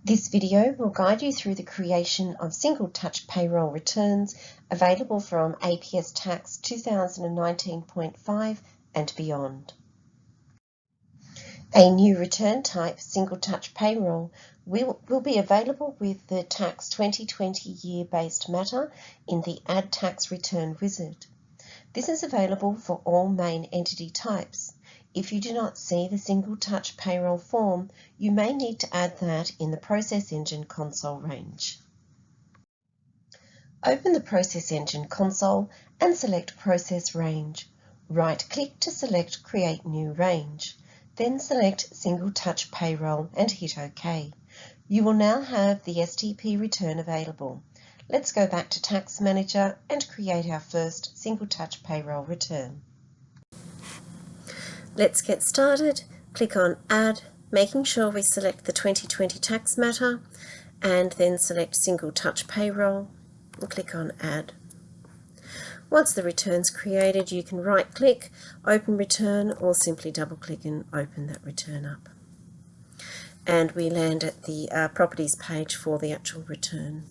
This video will guide you through the creation of Single Touch Payroll returns available from APS Tax 2019.5 and beyond. A new return type, Single Touch Payroll, will be available with the Tax 2020 year-based matter in the Add Tax Return wizard. This is available for all main entity types. If you do not see the Single Touch Payroll form, you may need to add that in the Process Engine console range. Open the Process Engine console and select Process Range. Right-click to select Create New Range. Then select Single Touch Payroll and hit OK. You will now have the STP return available. Let's go back to Tax Manager and create our first Single Touch Payroll return. Let's get started. Click on Add, making sure we select the 2020 tax matter, and then select Single Touch Payroll and click on Add. Once the return's created, you can right-click, open return, or simply double-click and open that return up. And we land at the properties page for the actual return.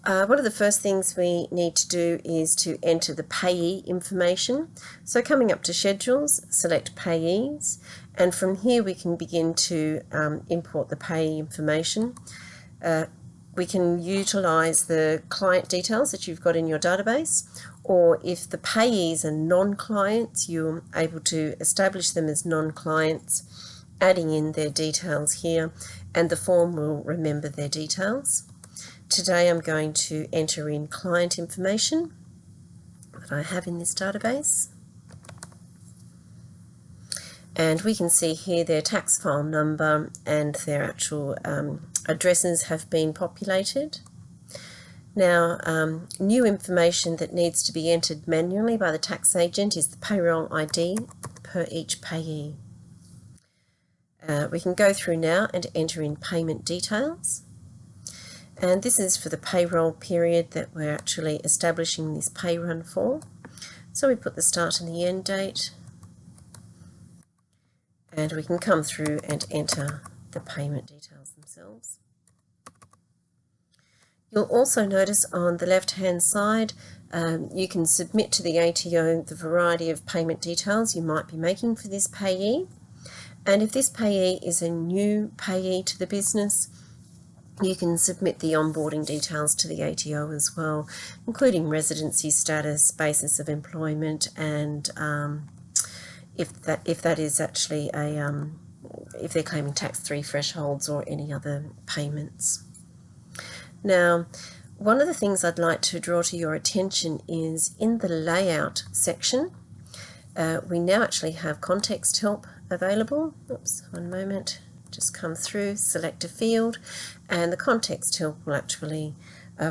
One of the first things we need to do is to enter the payee information. So coming up to Schedules, select Payees, and from here we can begin to import the payee information. We can utilise the client details that you've got in your database, or if the payees are non-clients, you're able to establish them as non-clients, adding in their details here, and the form will remember their details. Today I'm going to enter in client information that I have in this database. And we can see here their tax file number and their actual addresses have been populated. Now, new information that needs to be entered manually by the tax agent is the payroll ID per each payee. We can go through now and enter in payment details. And this is for the payroll period that we're actually establishing this pay run for. So we put the start and the end date, and we can come through and enter the payment details themselves. You'll also notice on the left-hand side, you can submit to the ATO the variety of payment details you might be making for this payee. And if this payee is a new payee to the business, you can submit the onboarding details to the ATO as well, including residency status, basis of employment, and if that is actually if they're claiming tax-free thresholds or any other payments. Now, one of the things I'd like to draw to your attention is in the layout section, we now actually have context help available. Oops, one moment. Just come through, select a field, and the context help will actually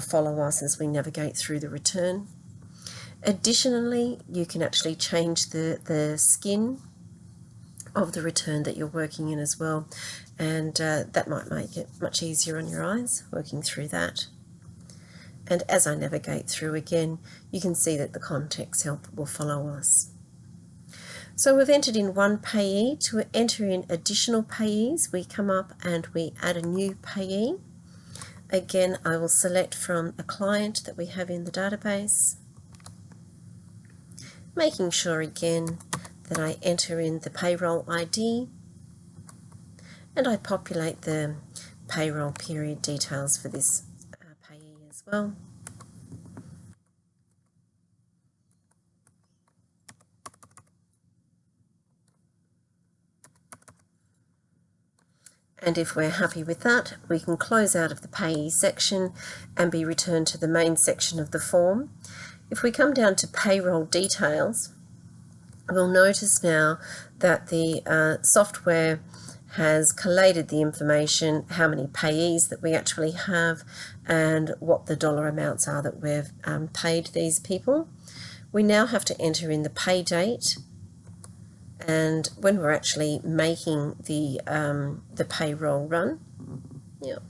follow us as we navigate through the return. Additionally, you can actually change the skin of the return that you're working in as well, and that might make it much easier on your eyes working through that. And as I navigate through again, you can see that the context help will follow us. So we've entered in one payee. To enter in additional payees, we come up and we add a new payee. Again, I will select from a client that we have in the database, making sure again that I enter in the payroll ID, and I populate the payroll period details for this payee as well. And if we're happy with that, we can close out of the payee section and be returned to the main section of the form. If we come down to payroll details, we'll notice now that the software has collated the information, how many payees that we actually have, and what the dollar amounts are that we've paid these people. We now have to enter in the pay date, and when we're actually making the payroll run. Yep.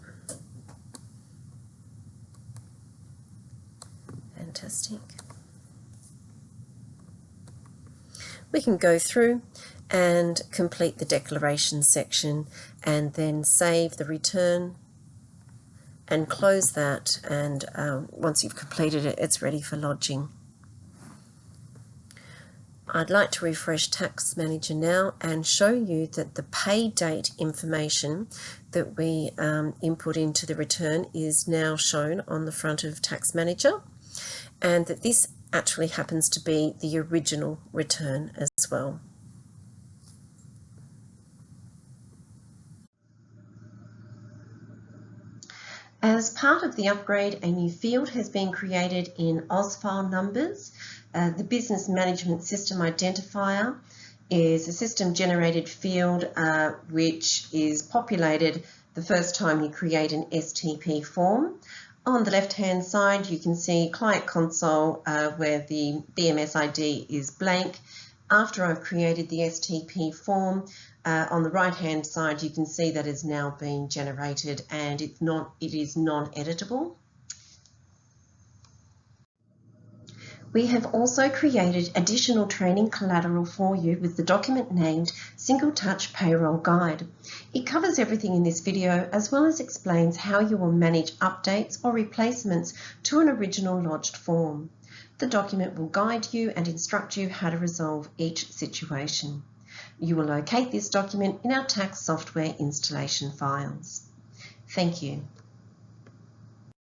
Fantastic. We can go through and complete the declaration section and then save the return and close that, and once you've completed it, it's ready for lodging. I'd like to refresh Tax Manager now and show you that the pay date information that we input into the return is now shown on the front of Tax Manager, and that this actually happens to be the original return as well. As part of the upgrade, a new field has been created in AusFile numbers. The Business Management System Identifier is a system-generated field which is populated the first time you create an STP form. On the left-hand side, you can see Client Console where the BMS ID is blank. After I've created the STP form, on the right-hand side, you can see that it's now been generated, and it is non-editable. We have also created additional training collateral for you with the document named Single Touch Payroll Guide. It covers everything in this video, as well as explains how you will manage updates or replacements to an original lodged form. The document will guide you and instruct you how to resolve each situation. You will locate this document in our tax software installation files. Thank you.